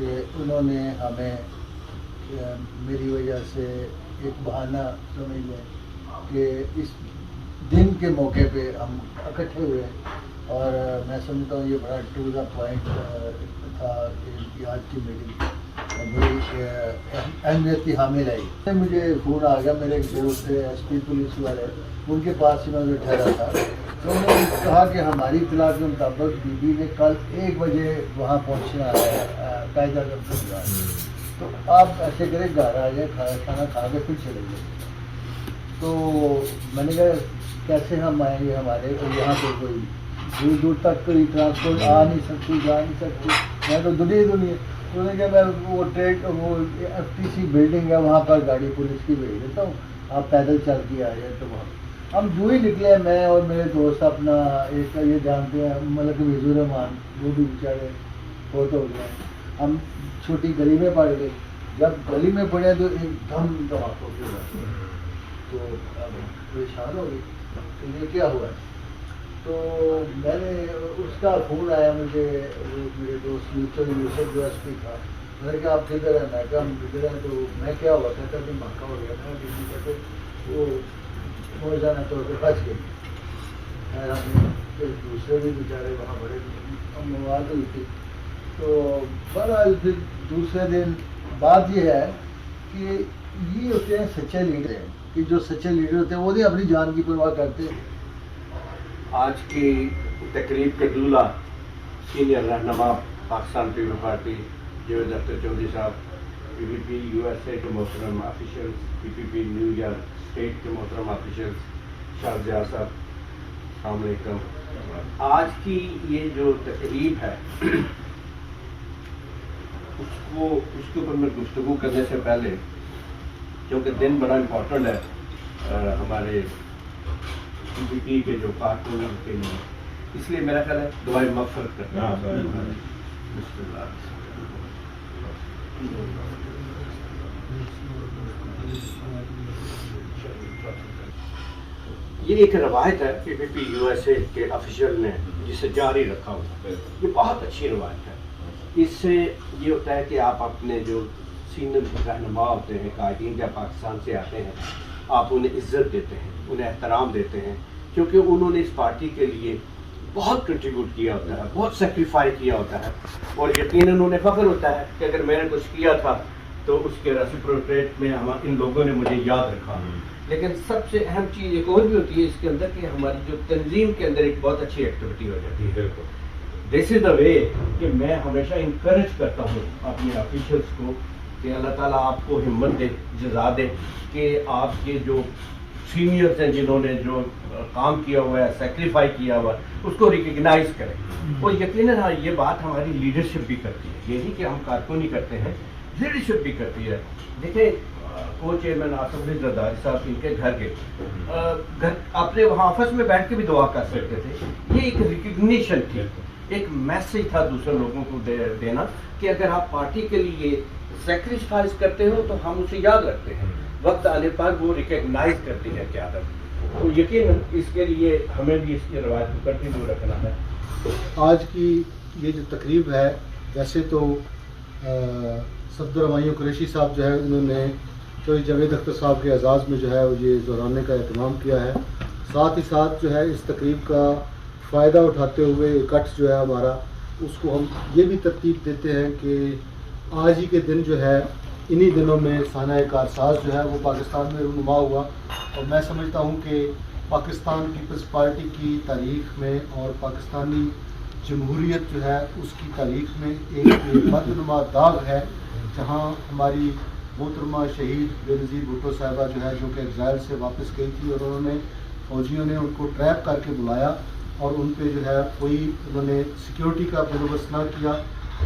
کہ انہوں نے ہمیں میری وجہ سے ایک بہانہ سمجھ لیں کہ اس دن کے موقع پہ ہم اکٹھے ہوئے، اور میں سمجھتا ہوں یہ بڑا ٹو دا پوائنٹ تھا کہ ان کی آج کی میٹنگ بڑی اہمیت کی حامل ہے۔ مجھے فون آ گیا، میرے ایک دوست تھے ایس پی پولیس والے، ان کے پاس ہی میں ٹھہرا تھا، تو انہوں نے کہا کہ ہماری اطلاع کے مطابق بی بی نے کل 1 بجے وہاں پہنچنا ہے قائد اعظم کے پاس، تو آپ ایسے کریں گھر آ جائیں، کھانا کھا کے پھر چلیں گے۔ تو میں نے کہا کیسے ہم آئیں گے، ہمارے یہاں پہ کوئی دور دور تک کوئی ٹرانسپورٹ آ نہیں سکتی، جا نہیں سکتی، میں تو دنیا تو نے کہا میں وہ ایف ٹی سی بلڈنگ ہے وہاں پر گاڑی پولیس کی بھیج دیتا ہوں، آپ پیدل چل کے آ جائیں۔ تو وہاں ہم جو ہی نکلے، میں اور میرے دوست اپنا ایک یہ جانتے ہیں مطلب کہ وزیر رحمان، وہ بھی بیچارے بہت ہو گئے، ہم چھوٹی گلی میں پڑ گئے۔ جب گلی میں پڑے تو ایک دم دھماکہ ہوا، تو پریشان ہو گئی کہ یہ کیا ہوا ہے۔ تو میں نے اس کا فون آیا مجھے، میرے دوست یوسف جو ایس پی تھا، میں نے کہا آپ کدھر ہیں، میں کہا ہم کدھر ہیں، تو میں کیا ہوا کہتا کہ دھماکہ ہو گیا تھا، کسی کہتے وہ موجانہ طور پہ بچ گئی۔ خیر ہم دوسرے بھی بیچارے وہاں بڑے مواد ہوئی تھی۔ تو بہرحال پھر دوسرے دن بات یہ ہے کہ یہ ہوتے ہیں سچے لیڈر ہیں، کہ جو سچے لیڈر ہوتے ہیں وہ نہیں اپنی جان کی پرواہ کرتے۔ آج کی تقریب کے دولہ سینئر رہنما پاکستان پیپل پارٹی جاوید اختر چودھری صاحب، پی پی پی یو ایس اے کے محترم آفیشیل، پی پی پی نیو یارک اسٹیٹ کے محترم آفیشیل، شاہ زیار صاحب، السلام علیکم۔ آج کی یہ جو تقریب ہے اس کے اوپر میں گفتگو کرنے سے پہلے، کیونکہ دن بڑا امپورٹنٹ ہے ہمارے پی پی پی کے جو کارکن کے لیے، اس لیے میرا خیال ہے دعائے مغفرت کرنا ہے۔ بسم اللہ۔ یہ ایک روایت ہے پی پی پی یو ایس اے کے آفیشیل نے جسے جاری رکھا ہوا، یہ بہت اچھی روایت ہے۔ اس سے یہ ہوتا ہے کہ آپ اپنے جو سینئر رہنما ہوتے ہیں، قائدین جب پاکستان سے آتے ہیں، آپ انہیں عزت دیتے ہیں، انہیں احترام دیتے ہیں، کیونکہ انہوں نے اس پارٹی کے لیے بہت کنٹریبیوٹ کیا ہوتا ہے، بہت سیکریفائی کیا ہوتا ہے، اور یقیناً انہیں فخر ہوتا ہے کہ اگر میں نے کچھ کیا تھا تو اس کے ریسیپروکیٹ میں ان لوگوں نے مجھے یاد رکھا۔ لیکن سب سے اہم چیز ایک اور بھی ہوتی ہے اس کے اندر کہ ہماری جو تنظیم کے اندر ایک بہت اچھی ایکٹیویٹی ہو جاتی ہے۔ دس از دا وے کہ میں ہمیشہ انکریج کرتا ہوں اپنے آفیشلس کو کہ اللہ تعالیٰ آپ کو ہمت دے، جزا دے کہ آپ کے جو سینئرز ہیں جنہوں نے جو کام کیا ہوا ہے، سیکریفائی کیا ہوا ہے، اس کو ریکگنائز کریں۔ اور یقیناً یہ بات ہماری لیڈرشپ بھی کرتی ہے، یہ نہیں کہ ہم کارکنی کرتے ہیں، لیڈرشپ بھی کرتی ہے۔ دیکھیں کو چیئرمین آصف علی زرداری صاحب ان کے گھر گئے، اپنے وہاں آفس میں بیٹھ کے بھی دعا کر سکتے تھے۔ یہ ایک ریکگنیشن تھی، ایک میسیج تھا دوسرے لوگوں کو دینا کہ اگر آپ پارٹی کے لیے سیکریفائز کرتے ہو تو ہم اسے یاد رکھتے ہیں، وقت آنے پر وہ ریکگنائز کرتی ہے قیادت۔ تو یقیناً اس کے لیے ہمیں بھی اس کی روایت کو کنٹینیو رکھنا ہے۔ آج کی یہ جو تقریب ہے، ویسے تو صفدر ہمایوں قریشی صاحب جو ہے انہوں نے چودھری جاوید اختر صاحب کے اعزاز میں جو ہے یہ دہرانے کا اہتمام کیا ہے، ساتھ ہی ساتھ جو ہے اس تقریب کا فائدہ اٹھاتے ہوئے اکٹھ جو ہے ہمارا، اس کو ہم یہ بھی ترتیب دیتے ہیں کہ آج ہی کے دن جو ہے انہی دنوں میں سانحہ کارساز جو ہے وہ پاکستان میں رونما ہوا، اور میں سمجھتا ہوں کہ پاکستان پیپلز پارٹی کی تاریخ میں اور پاکستانی جمہوریت جو ہے اس کی تاریخ میں ایک بدنما داغ ہے، جہاں ہماری محترمہ شہید بے نظیر بھٹو صاحبہ جو ہے جو کہ ایگزائل سے واپس گئی تھی، اور انہوں نے فوجیوں نے ان کو ٹریپ کر کے بلایا اور ان پہ جو ہے کوئی انہوں نے سیکیورٹی کا بندوبست نہ کیا،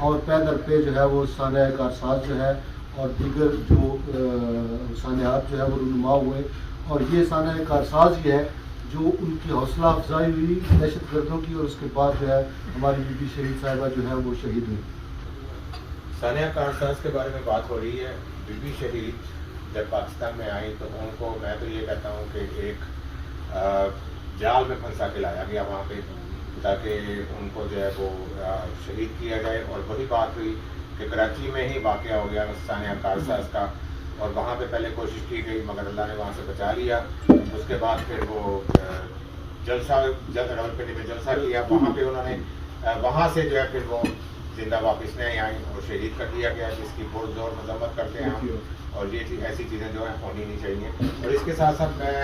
اور پے در پہ جو ہے وہ سانحہ کارساز جو ہے اور دیگر جو سانحات جو ہے وہ رونما ہوئے، اور یہ سانحہ کارساز ہی ہے جو ان کی حوصلہ افزائی ہوئی دہشت گردوں کی، اور اس کے بعد جو ہے ہماری بی بی شہید صاحبہ جو ہے وہ شہید ہوئی۔ سانحہ کارساز کے بارے میں بات ہو رہی ہے۔ بی بی شہید جب پاکستان میں آئی تو ان کو میں تو یہ کہتا ہوں کہ ایک جال میں پھنسا کے لایا گیا وہاں پہ، تاکہ ان کو جو ہے وہ شہید کیا جائے، اور وہی بات ہوئی کہ کراچی میں ہی واقعہ ہو گیا ثانیہ کارساز کا، اور وہاں پہ پہلے کوشش کی گئی مگر اللہ نے وہاں سے بچا لیا. اس کے بعد پھر وہ راولپنڈی میں جلسہ کیا، وہاں پہ انہوں نے وہاں سے جو ہے پھر وہ زندہ واپس نہیں آئیں اور شہید کر دیا گیا، جس کی بہت زور مذمت کرتے ہیں ہم، اور یہ ایسی چیزیں جو ہیں ہونی نہیں چاہیے. اور اس کے ساتھ ساتھ میں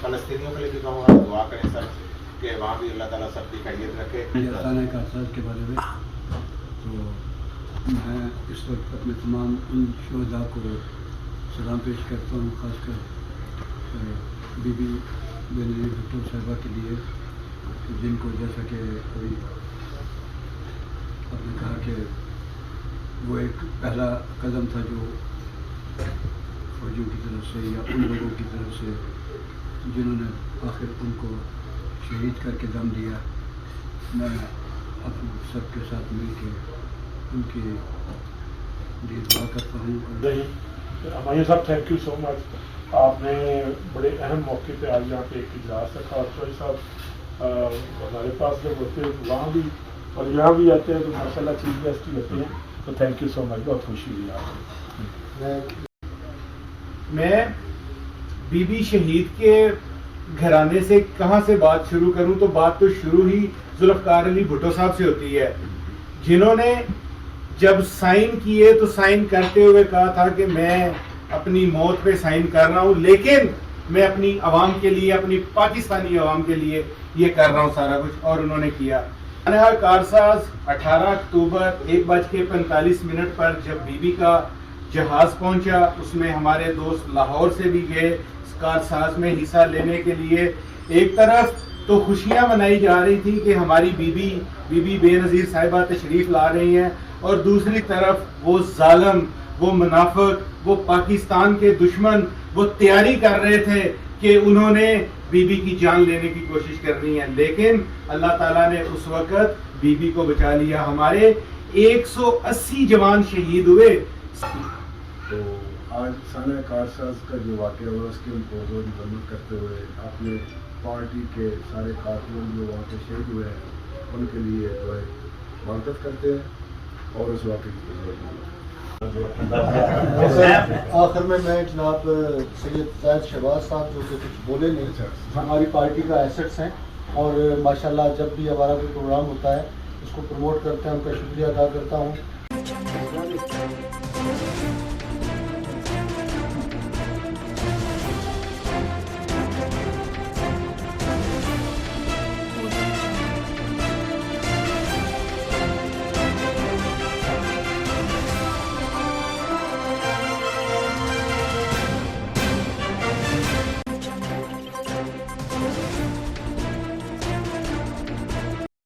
فلسطینیوں کے لیے بھی کہوں گا دعا کریں سب کہ وہاں بھی اللہ تعالیٰ سب کی خیریت رکھے. ثانیہ کارساز کے بارے میں تو میں اس وقت اپنے تمام ان شہداء کو سلام پیش کرتا ہوں، خاص کر بی بی بینظیر بھٹو صاحبہ کے لیے، جن کو جیسا کہ ابھی آپ نے کہا کہ وہ ایک پہلا قدم تھا جو فوجیوں کی طرف سے یا ان لوگوں کی طرف سے جنہوں نے آخر ان کو شہید کر کے دم دیا. میں اب سب کے ساتھ مل کے ان کی لیے دعا کرتا ہوں. ہمایوں صاحب تھینک یو سو مچ. آپ نے بڑے اہم موقع پہ آج یہاں پہ ایک اجلاس رکھا، اور چوہدری صاحب ہمارے پاس جب ہوتے ہیں وہاں بھی اور یہاں بھی آتے ہیں تو ماشاء اللہ چیف گیسٹ ہی ہوتے ہیں. تو تھینک یو سو مچ، بہت خوشی ہوئی آپ کو. میں بی بی شہید کے گھرانے سے کہاں سے بات شروع کروں، تو بات تو شروع ہی ذوالفقار علی بھٹو صاحب سے ہوتی ہے، جنہوں نے جب سائن کیے تو سائن کرتے ہوئے کہا تھا کہ میں اپنی موت پہ سائن کر رہا ہوں، لیکن میں اپنی عوام کے لیے، اپنی پاکستانی عوام کے لیے یہ کر رہا ہوں سارا کچھ، اور انہوں نے کیا. ثانیہ کارساز 18 اکتوبر 1:45 پر جب بی بی کا جہاز پہنچا، اس میں ہمارے دوست لاہور سے بھی گئے کارساز میں حصہ لینے کے لیے. ایک طرف تو خوشیاں منائی جا رہی تھی کہ ہماری بی بی بے نظیر صاحبہ تشریف لا رہی ہیں، اور دوسری طرف وہ ظالم، وہ منافق، وہ پاکستان کے دشمن وہ تیاری کر رہے تھے کہ انہوں نے بی بی کی جان لینے کی کوشش کرنی ہے. لیکن اللہ تعالیٰ نے اس وقت بی بی کو بچا لیا. ہمارے 180 جوان شہید ہوئے. تو آج ثانیہ کارساز کا جو واقعہ ہوا اس کی ان کو زور مذمت کرتے ہوئے آپ نے پارٹی کے سارے کارکن جو وہاں پہ شہید ہوئے ہیں ان کے لیے جو ہے معذرت کرتے ہیں اور اس واقعے کی ضرورت. آخر میں جناب سید زید شہباز صاحب جو کہ کچھ بولے نہیں، ہماری پارٹی کا ایسٹس ہیں، اور ماشاءاللہ جب بھی ہمارا کوئی پروگرام ہوتا ہے اس کو پروموٹ کرتے ہیں. ان کا شکریہ ادا کرتا ہوں.